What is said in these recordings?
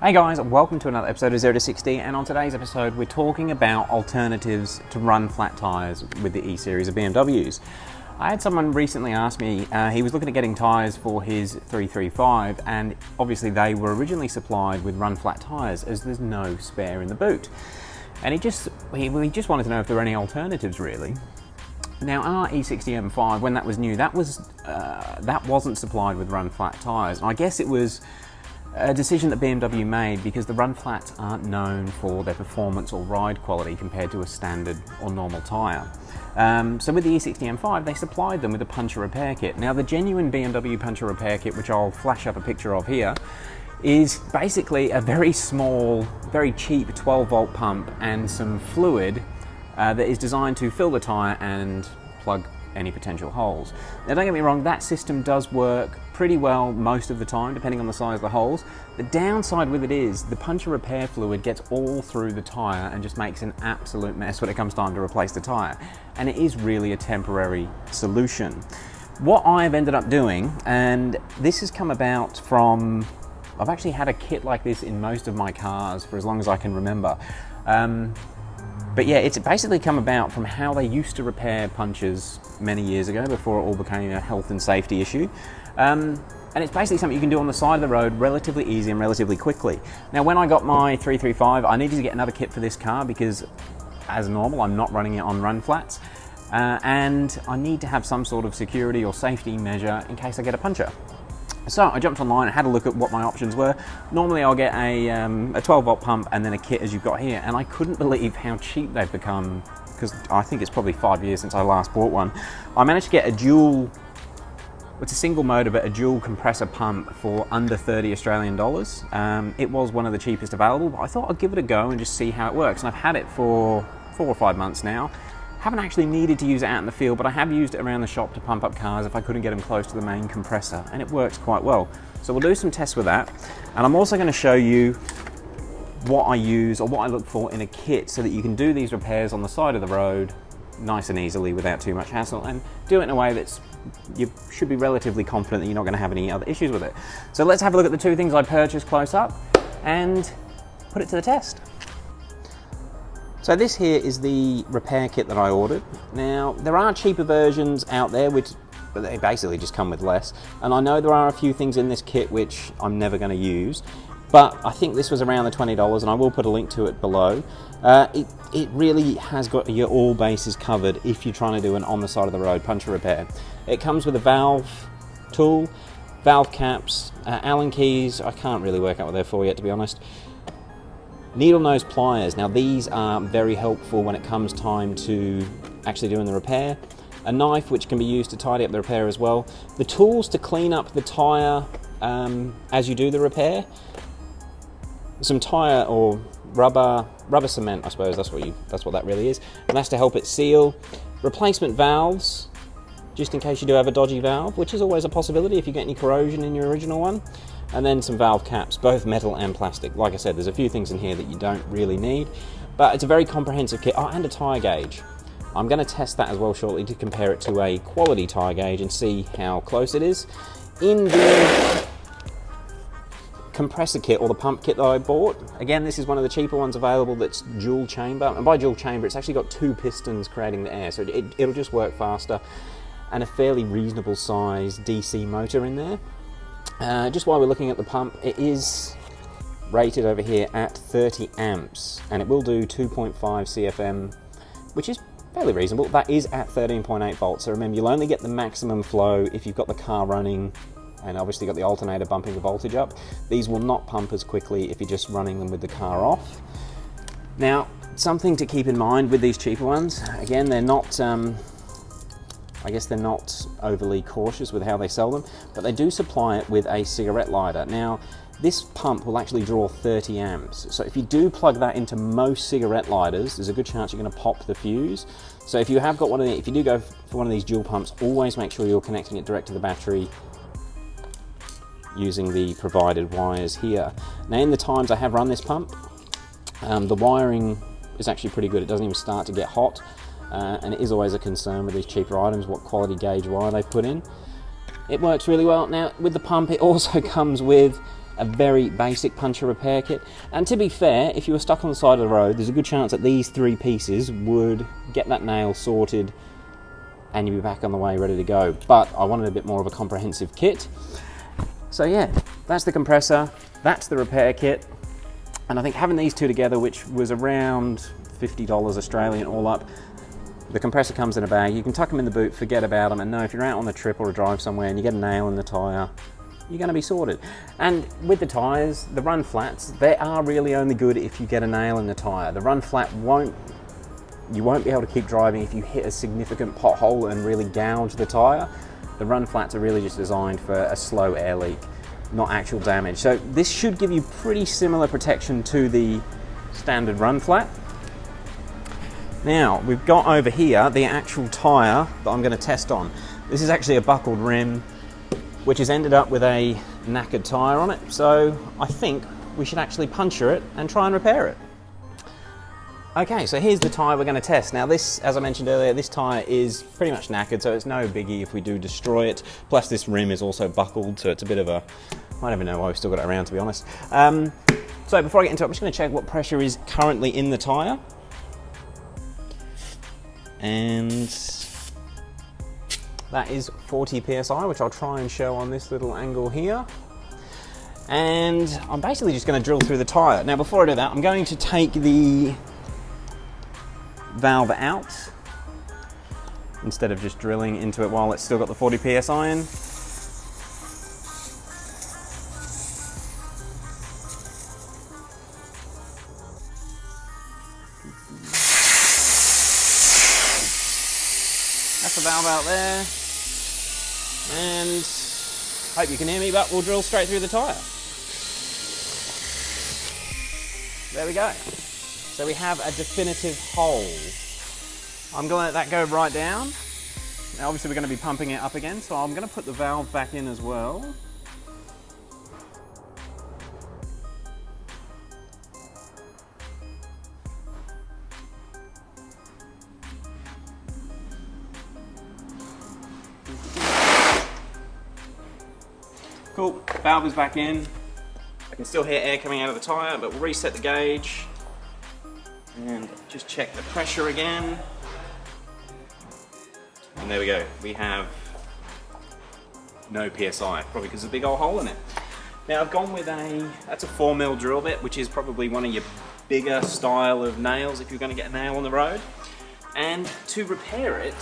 Hey guys, welcome to another episode of 0 to 60, and on today's episode we're talking about alternatives to run flat tyres with the E-Series of BMWs. I had someone recently ask me, he was looking at getting tyres for his 335, and obviously they were originally supplied with run flat tyres as there's no spare in the boot. And he just wanted to know if there were any alternatives really. Now our E60 M5, when that was new, that wasn't supplied with run flat tyres, and I guess it was a decision that BMW made because the run flats aren't known for their performance or ride quality compared to a standard or normal tyre. So with the E60 M5, they supplied them with a puncture repair kit. Now the genuine BMW puncture repair kit, which I'll flash up a picture of here, is basically a very small, very cheap 12-volt pump and some fluid that is designed to fill the tyre and plug any potential holes. Now don't get me wrong, that system does work pretty well most of the time, depending on the size of the holes. The downside with it is the puncture repair fluid gets all through the tyre and just makes an absolute mess when it comes time to replace the tyre. And it is really a temporary solution. What I've ended up doing, and this has come about from, I've actually had a kit like this in most of my cars for as long as I can remember. But yeah, it's basically come about from how they used to repair punches many years ago before it all became a health and safety issue. And it's basically something you can do on the side of the road relatively easy and relatively quickly. Now when I got my 335, I needed to get another kit for this car because as normal, I'm not running it on run flats. And I need to have some sort of security or safety measure in case I get a puncture. So I jumped online and had a look at what my options were. Normally I'll get a 12-volt pump and then a kit as you've got here, and I couldn't believe how cheap they've become because I think it's probably 5 years since I last bought one. I managed to get it's a single motor but a dual compressor pump for under 30 Australian dollars. It was one of the cheapest available, but I thought I'd give it a go and just see how it works, and I've had it for 4 or 5 months now. Haven't actually needed to use it out in the field, but I have used it around the shop to pump up cars if I couldn't get them close to the main compressor, and it works quite well. So we'll do some tests with that, and I'm also going to show you what I use or what I look for in a kit so that you can do these repairs on the side of the road nice and easily without too much hassle, and do it in a way that's you should be relatively confident that you're not going to have any other issues with it. So let's have a look at the two things I purchased close up and put it to the test. So this here is the repair kit that I ordered. Now, there are cheaper versions out there, but they basically just come with less. And I know there are a few things in this kit which I'm never going to use, but I think this was around the $20, and I will put a link to it below. It really has got your all bases covered if you're trying to do an on the side of the road puncture repair. It comes with a valve tool, valve caps, Allen keys. I can't really work out what they're for yet, to be honest. Needle nose pliers. Now these are very helpful when it comes time to actually doing the repair. A knife which can be used to tidy up the repair as well. The tools to clean up the tyre as you do the repair. Some tyre or rubber cement, I suppose that's what that really is. And that's to help it seal. Replacement valves, just in case you do have a dodgy valve, which is always a possibility if you get any corrosion in your original one. And then some valve caps, both metal and plastic. Like I said, there's a few things in here that you don't really need, but it's a very comprehensive kit. Oh, and a tyre gauge. I'm going to test that as well shortly to compare it to a quality tyre gauge and see how close it is. In the compressor kit or the pump kit that I bought, again, this is one of the cheaper ones available that's dual chamber, and by dual chamber it's actually got 2 pistons creating the air, so it'll just work faster, and a fairly reasonable size DC motor in there. Just while we're looking at the pump, it is rated over here at 30 amps, and it will do 2.5 CFM, which is fairly reasonable. That is at 13.8 volts, so remember, you'll only get the maximum flow if you've got the car running and obviously got the alternator bumping the voltage up. These will not pump as quickly if you're just running them with the car off. Now, something to keep in mind with these cheaper ones, again, they're not I guess they're not overly cautious with how they sell them, but they do supply it with a cigarette lighter. Now, this pump will actually draw 30 amps, so if you do plug that into most cigarette lighters, there's a good chance you're going to pop the fuse. So if you have got if you do go for one of these dual pumps, always make sure you're connecting it direct to the battery using the provided wires here. Now, in the times I have run this pump, the wiring is actually pretty good. It doesn't even start to get hot. And it is always a concern with these cheaper items what quality gauge wire they put in. It works really well. Now with the pump, it also comes with a very basic puncher repair kit. And to be fair, if you were stuck on the side of the road, there's a good chance that these 3 pieces would get that nail sorted and you'd be back on the way ready to go. But I wanted a bit more of a comprehensive kit. So yeah, that's the compressor, that's the repair kit. And I think having these two together, which was around $50 Australian all up, the compressor comes in a bag, you can tuck them in the boot, forget about them, and know if you're out on a trip or a drive somewhere and you get a nail in the tyre, you're going to be sorted. And with the tyres, the run flats, they are really only good if you get a nail in the tyre. The run flat you won't be able to keep driving if you hit a significant pothole and really gouge the tyre. The run flats are really just designed for a slow air leak, not actual damage. So this should give you pretty similar protection to the standard run flat. Now, we've got over here the actual tyre that I'm going to test on. This is actually a buckled rim, which has ended up with a knackered tyre on it. So I think we should actually puncture it and try and repair it. Okay, so here's the tyre we're going to test. Now this, as I mentioned earlier, this tyre is pretty much knackered, so it's no biggie if we do destroy it. Plus this rim is also buckled, so it's a bit of a, I don't even know why we've still got it around, to be honest. So before I get into it, I'm just going to check what pressure is currently in the tyre. And that is 40 psi, which I'll try and show on this little angle here. And I'm basically just going to drill through the tyre. Now before I do that, I'm going to take the valve out instead of just drilling into it while it's still got the 40 psi in. That's the valve out there, and hope you can hear me, but we'll drill straight through the tyre. There we go. So we have a definitive hole. I'm going to let that go right down. Now obviously we're going to be pumping it up again, so I'm going to put the valve back in as well. Cool, valve is back in. I can still hear air coming out of the tyre, but we'll reset the gauge and just check the pressure again. And there we go, we have no PSI, probably because there's a big old hole in it. Now I've gone with that's a 4mm drill bit, which is probably one of your bigger style of nails if you're going to get a nail on the road. And to repair it,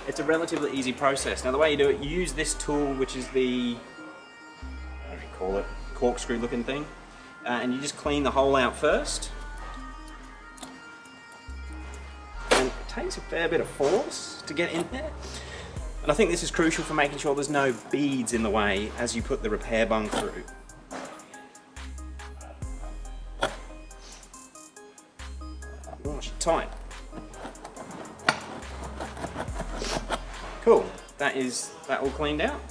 it's a relatively easy process. Now the way you do it, you use this tool, which is the, what do you call it, corkscrew looking thing, and you just clean the hole out first. And it takes a fair bit of force to get in there. And I think this is crucial for making sure there's no beads in the way as you put the repair bung through. Gosh, tight. Cool, that all cleaned out.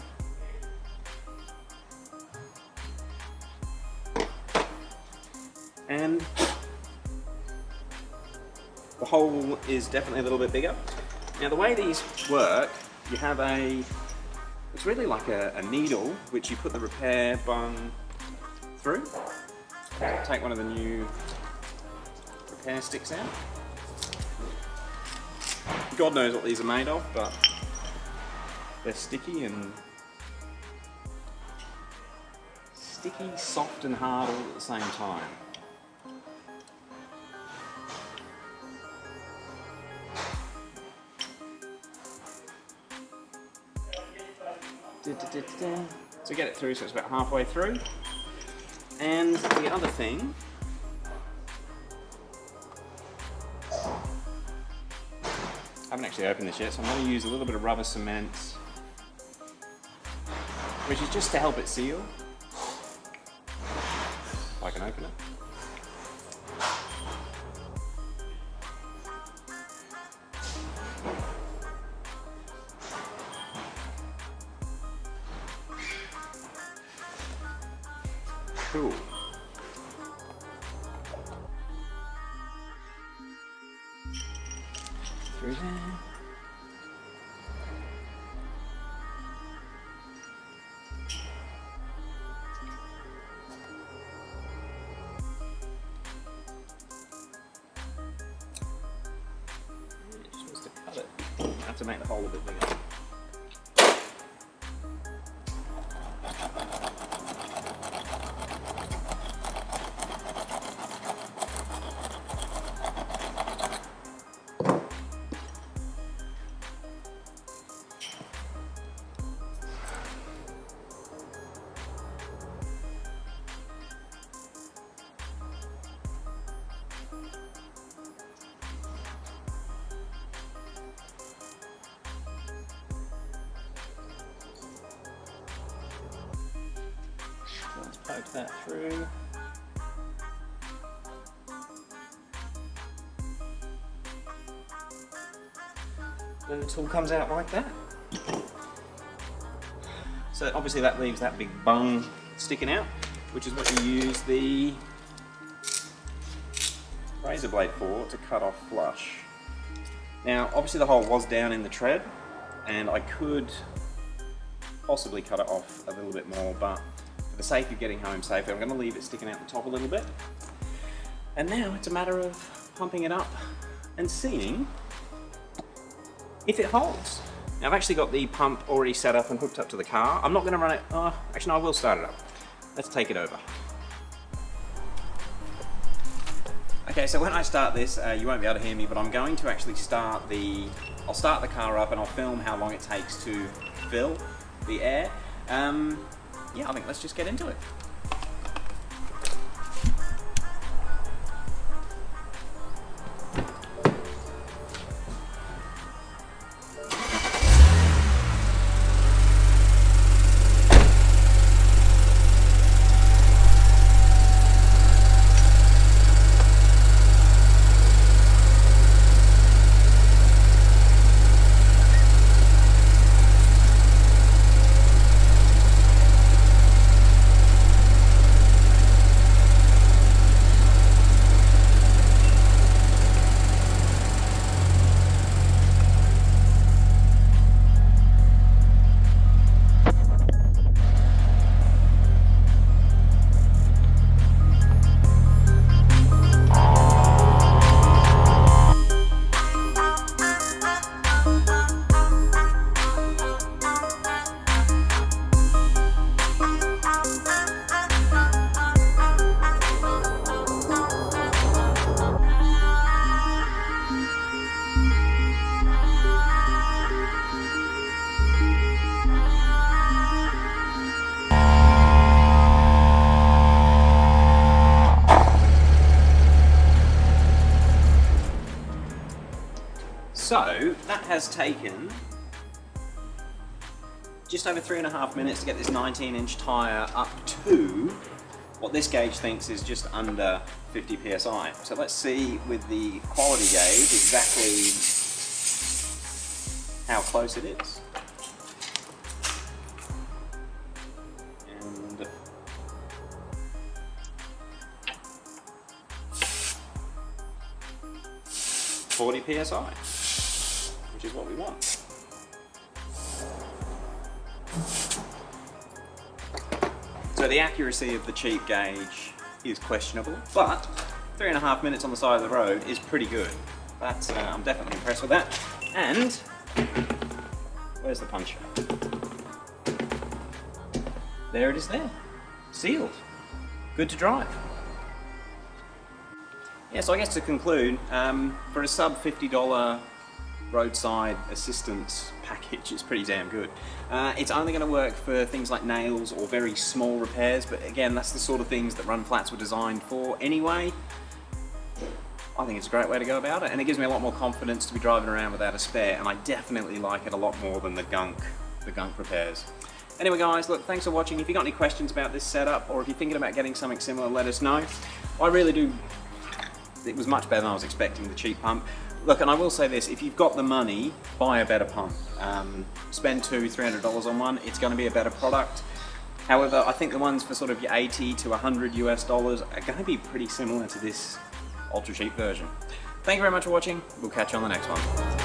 And the hole is definitely a little bit bigger. Now the way these work, you have it's really like a needle which you put the repair bung through. Take one of the new repair sticks out. God knows what these are made of, but they're sticky, soft and hard all at the same time. So get it through, so it's about halfway through. And the other thing, I haven't actually opened this yet, so I'm going to use a little bit of rubber cement, which is just to help it seal. If I can open it. Cool. Through there. to make the hole a bit bigger. Let's poke that through. Then the tool comes out like that. So obviously that leaves that big bung sticking out, which is what you use the razor blade for, to cut off flush. Now obviously the hole was down in the tread and I could possibly cut it off a little bit more, but for the sake of getting home safely, I'm going to leave it sticking out the top a little bit. And now it's a matter of pumping it up and seeing if it holds. Now I've actually got the pump already set up and hooked up to the car. I'm not going to run it, actually no, I will start it up. Let's take it over. Okay, so when I start this, you won't be able to hear me, but I'm going to actually I'll start the car up and I'll film how long it takes to fill the air. Yeah, I think let's just get into it. So that has taken just over 3.5 minutes to get this 19-inch tyre up to what this gauge thinks is just under 50 psi. So let's see with the quality gauge exactly how close it is. And 40 psi. Which is what we want. So the accuracy of the cheap gauge is questionable, but 3.5 minutes on the side of the road is pretty good. That's, I'm definitely impressed with that. And where's the puncher? There it is there, sealed, good to drive. Yeah, so I guess to conclude, for a sub $50 roadside assistance package, it's pretty damn good. It's only going to work for things like nails or very small repairs, but again, that's the sort of things that run flats were designed for anyway. I think it's a great way to go about it, and it gives me a lot more confidence to be driving around without a spare, and I definitely like it a lot more than the gunk repairs. Anyway guys, look, thanks for watching. If you've got any questions about this setup, or if you're thinking about getting something similar, let us know. I really do. It was much better than I was expecting, the cheap pump. Look, and I will say this, if you've got the money, buy a better pump. Spend $200–300 on one, it's going to be a better product. However, I think the ones for sort of your 80 to 100 US dollars are going to be pretty similar to this ultra cheap version. Thank you very much for watching, we'll catch you on the next one.